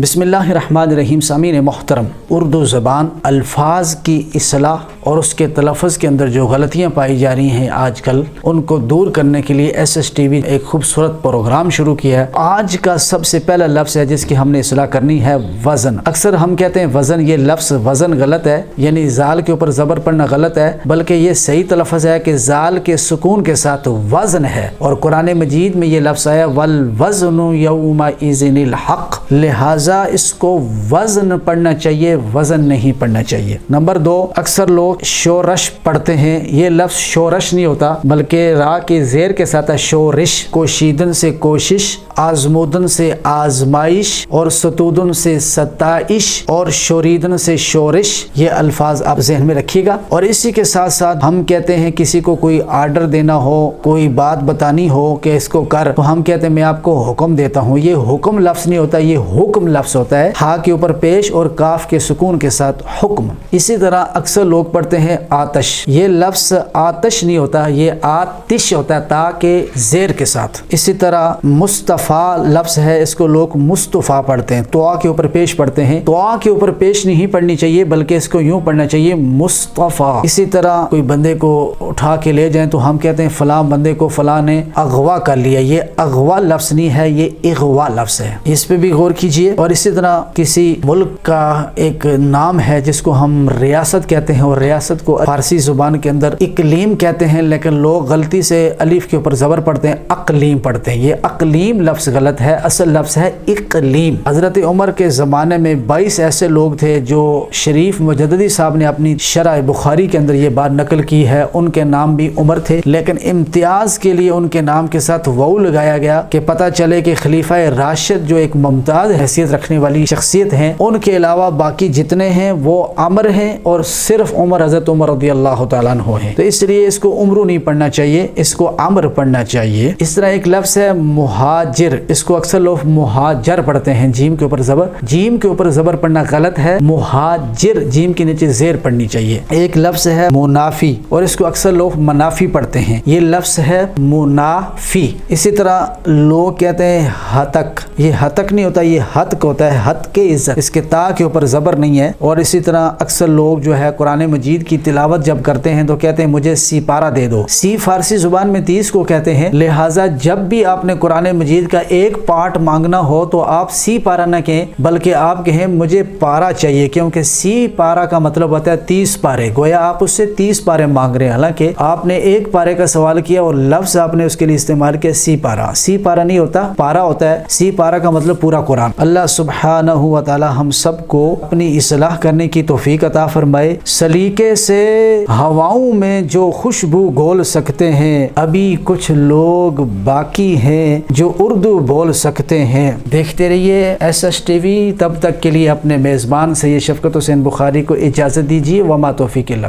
بسم اللہ الرحمن الرحیم۔ سامعین محترم، اردو زبان الفاظ کی اصلاح اور اس کے تلفظ کے اندر جو غلطیاں پائی جا رہی ہیں آج کل، ان کو دور کرنے کے لیے ایس ایس ٹی وی ایک خوبصورت پروگرام شروع کیا ہے۔ آج کا سب سے پہلا لفظ ہے جس کی ہم نے اصلاح کرنی ہے، وزن۔ اکثر ہم کہتے ہیں وزن، یہ لفظ وزن غلط ہے، یعنی زال کے اوپر زبر پڑنا غلط ہے، بلکہ یہ صحیح تلفظ ہے کہ زال کے سکون کے ساتھ وزن ہے، اور قرآن مجید میں یہ لفظ آیا والوزن یومئذ الحق، لہذا اس کو وزن پڑھنا چاہیے، وزن نہیں پڑھنا چاہیے۔ نمبر 2، اکثر لوگ شورش پڑھتے ہیں۔ یہ لفظ شورش نہیں ہوتا، بلکہ را کے زیر کے ساتھ ہے شورش۔ کوشیدن سے کوشش، آزمودن سے آزمائش، اور ستودن سے ستائش، اور شوریدن سے شورش۔ یہ الفاظ آپ ذہن میں رکھیے گا۔ اور اسی کے ساتھ ساتھ ہم کہتے ہیں کسی کو کوئی آرڈر دینا ہو، کوئی بات بتانی ہو کہ اس کو کر، تو ہم کہتے ہیں میں آپ کو حکم دیتا ہوں۔ یہ حکم لفظ نہیں ہوتا، یہ حکم لفظ ہوتا ہے، ہا کے اوپر پیش اور کاف کے سکون کے ساتھ حکم۔ اسی طرح اکثر لوگ پڑھتے ہیں آتش۔ یہ لفظ آتش نہیں ہوتا، یہ آتش ہوتا ہے، تا کے زیر کے ساتھ۔ اسی طرح مصطفیٰ لفظ ہے، اس کو لوگ مصطفیٰ پڑھتے ہیں، توا کے اوپر پیش پڑھتے ہیں۔ توا کے اوپر پیش نہیں پڑھنی چاہیے، بلکہ اس کو یوں پڑھنا چاہیے مصطفیٰ۔ اسی طرح کوئی بندے کو اٹھا کے لے جائیں تو ہم کہتے ہیں فلاں بندے کو فلاں نے اغوا کر لیا۔ یہ اغوا لفظ نہیں ہے، یہ اغوا لفظ ہے، اس پہ بھی غور کیجئے۔ اور اسی طرح کسی ملک کا ایک نام ہے جس کو ہم ریاست کہتے ہیں، اور ریاست کو فارسی زبان کے اندر اقلیم کہتے ہیں، لیکن لوگ غلطی سے الف کے اوپر زبر پڑھتے ہیں، اقلیم پڑھتے ہیں۔ یہ اقلیم لفظ غلط ہے، اصل لفظ ہے اقلیم۔ حضرت عمر کے زمانے میں 22 ایسے لوگ تھے جو شریف مجددی صاحب نے اپنی شرح بخاری کے اندر یہ بات نقل کی ہے، ان کے نام بھی عمر تھے، لیکن امتیاز کے لیے ان کے نام کے ساتھ واو لگایا گیا کہ پتہ چلے کہ خلیفہ راشد جو ایک ممتاز حیثیت رکھنے والی شخصیت ہیں، ان کے علاوہ باقی جتنے ہیں وہ عمر ہیں، اور صرف عمر حضرت عمر رضی اللہ تعالیٰ عنہ ہیں، تو اس لیے اس کو عمرو نہیں پڑھنا چاہیے، اس کو عمر پڑھنا چاہیے۔ اس طرح ایک لفظ ہے مہاجر، اس کو اکثر لوگ مہاجر پڑھتے ہیں، جیم کے اوپر زبر، جیم کے اوپر زبر پڑھنا غلط ہے، مہاجر جیم کے نیچے زیر پڑھنی چاہیے۔ ایک لفظ ہے منافی، اور اس کو اکثر لوگ منافی پڑھتے ہیں، یہ لفظ ہے منافی۔ اسی طرح لوگ کہتے ہیں ہتک، یہ ہتک نہیں ہوتا، یہ ہتک ہوتا ہے، ہت کے عزت، اس کے تا کے اوپر زبر نہیں ہے۔ اور اسی طرح اکثر لوگ جو ہے قرآن مجید کی تلاوت جب کرتے ہیں تو کہتے ہیں مجھے سی پارہ دے دو۔ سی فارسی زبان میں 30 کو کہتے ہیں، لہٰذا جب بھی آپ نے قرآن مجید کا ایک پارٹ مانگنا ہو تو آپ سی پارہ نہ کہیں، بلکہ آپ کہیں مجھے پارہ چاہیے، کیونکہ سی پارہ کا مطلب ہوتا ہے 30 پارے، گویا آپ اس سے 30 پارے مانگ رہے ہیں، حالانکہ آپ نے ایک پارے کا سوال کیا اور لفظ آپ نے اس کے لیے استعمال کیا سی پارہ۔ سی پارہ نہیں ہوتا، پارہ ہوتا ہے، سی پارہ کا مطلب پورا قرآن۔ اللہ سبحانہ و تعالی ہم سب کو اپنی اصلاح کرنے کی توفیق عطا فرمائے۔ سلیقے سے ہواؤں میں جو خوشبو گھول سکتے ہیں، ابھی کچھ لوگ باقی ہیں جو اردو بول سکتے ہیں۔ دیکھتے رہیے ایس ایس ٹی وی، تب تک کے لیے اپنے میزبان سید شفقت حسین بخاری کو اجازت دیجیے۔ وما توفیق الا باللہ۔